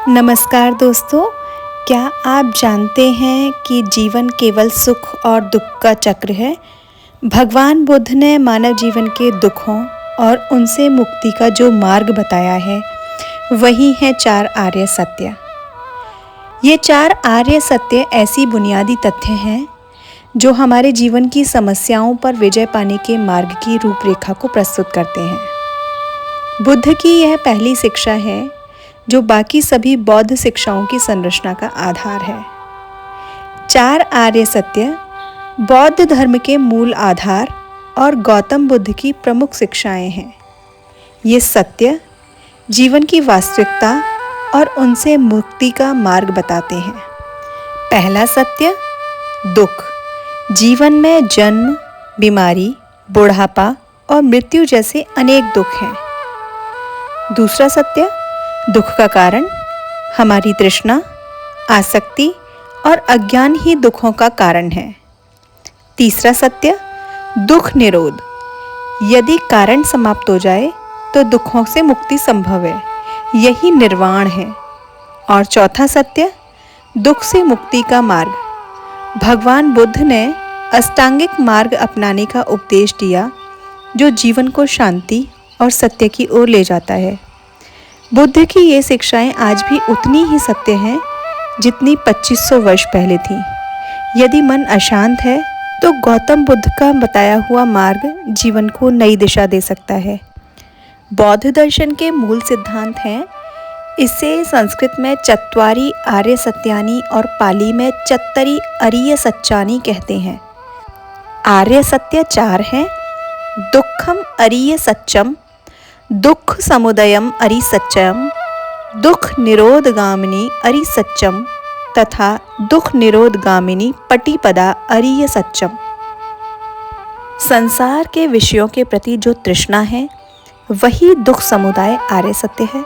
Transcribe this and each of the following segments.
नमस्कार दोस्तों, क्या आप जानते हैं कि जीवन केवल सुख और दुख का चक्र है। भगवान बुद्ध ने मानव जीवन के दुखों और उनसे मुक्ति का जो मार्ग बताया है वही है 4 आर्य सत्य। ये 4 आर्य सत्य ऐसी बुनियादी तथ्य हैं जो हमारे जीवन की समस्याओं पर विजय पाने के मार्ग की रूपरेखा को प्रस्तुत करते हैं। बुद्ध की यह पहली शिक्षा है जो बाकी सभी बौद्ध शिक्षाओं की संरचना का आधार है। 4 आर्य सत्य बौद्ध धर्म के मूल आधार और गौतम बुद्ध की प्रमुख शिक्षाएं हैं। ये सत्य जीवन की वास्तविकता और उनसे मुक्ति का मार्ग बताते हैं। पहला सत्य, दुख। जीवन में जन्म, बीमारी, बुढ़ापा और मृत्यु जैसे अनेक दुख हैं। दूसरा सत्य, दुख का कारण हमारी तृष्णा, आसक्ति और अज्ञान ही दुखों का कारण है। तीसरा सत्य, दुख निरोध। यदि कारण समाप्त हो जाए तो दुखों से मुक्ति संभव है, यही निर्वाण है। और चौथा सत्य, दुख से मुक्ति का मार्ग। भगवान बुद्ध ने अष्टांगिक मार्ग अपनाने का उपदेश दिया जो जीवन को शांति और सत्य की ओर ले जाता है। बुद्ध की ये शिक्षाएं आज भी उतनी ही सत्य हैं जितनी 2500 वर्ष पहले थीं। यदि मन अशांत है तो गौतम बुद्ध का बताया हुआ मार्ग जीवन को नई दिशा दे सकता है। बौद्ध दर्शन के मूल सिद्धांत हैं। इसे संस्कृत में चत्वारि आर्य सत्यानि और पाली में चत्तरि अरिय सच्चानि कहते हैं। आर्य सत्य 4 हैं। दुखम अरिय सच्चम, दुख समुदयम अरि सच्चम, दुख निरोधगामिनी अरि सच्चम तथा दुख निरोधगामिनी पटिपदा अरिय सच्चम। संसार के विषयों के प्रति जो तृष्णा है वही दुख समुदाय आर्य सत्य है।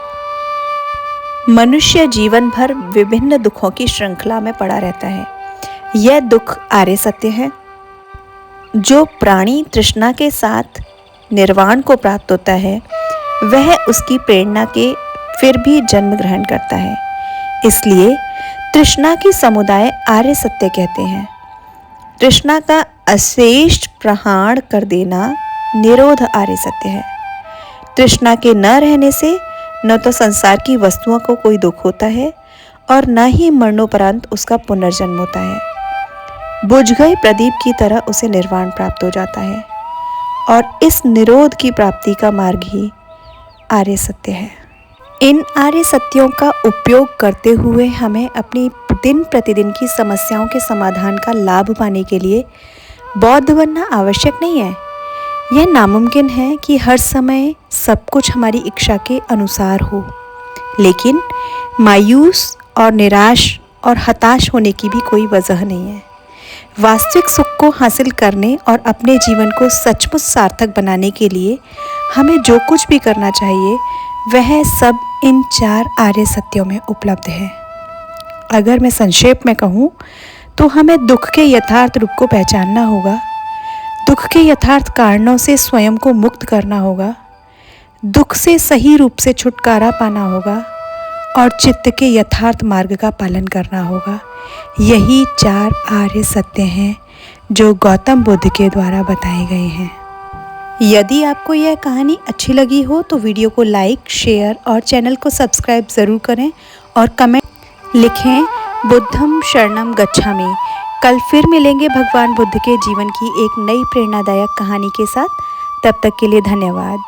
मनुष्य जीवन भर विभिन्न दुखों की श्रृंखला में पड़ा रहता है, यह दुख आर्य सत्य है। जो प्राणी तृष्णा के साथ निर्वाण को प्राप्त होता है वह उसकी प्रेरणा के फिर भी जन्म ग्रहण करता है। इसलिए तृष्णा की समुदाय आर्य सत्य कहते हैं। तृष्णा का अशेष प्रहार कर देना निरोध आर्य सत्य है। तृष्णा के न रहने से न तो संसार की वस्तुओं को कोई दुख होता है और न ही मरणोपरांत उसका पुनर्जन्म होता है। बुझ गए प्रदीप की तरह उसे निर्वाण प्राप्त हो जाता है और इस निरोध की प्राप्ति का मार्ग ही आर्य सत्य है। इन आर्य सत्यों का उपयोग करते हुए हमें अपनी दिन प्रतिदिन की समस्याओं के समाधान का लाभ पाने के लिए बौद्ध बनना आवश्यक नहीं है। यह नामुमकिन है कि हर समय सब कुछ हमारी इच्छा के अनुसार हो, लेकिन मायूस और निराश और हताश होने की भी कोई वजह नहीं है। वास्तविक सुख को हासिल करने और अपने जीवन को सचमुच सार्थक बनाने के लिए हमें जो कुछ भी करना चाहिए वह सब इन 4 आर्य सत्यों में उपलब्ध है। अगर मैं संक्षेप में कहूँ तो हमें दुख के यथार्थ रूप को पहचानना होगा, दुख के यथार्थ कारणों से स्वयं को मुक्त करना होगा, दुख से सही रूप से छुटकारा पाना होगा और चित्त के यथार्थ मार्ग का पालन करना होगा। यही 4 आर्य सत्य हैं जो गौतम बुद्ध के द्वारा बताए गए हैं। यदि आपको यह कहानी अच्छी लगी हो तो वीडियो को लाइक, शेयर और चैनल को सब्सक्राइब ज़रूर करें और कमेंट लिखें बुद्धम शरणम गच्छामि। कल फिर मिलेंगे भगवान बुद्ध के जीवन की एक नई प्रेरणादायक कहानी के साथ। तब तक के लिए धन्यवाद।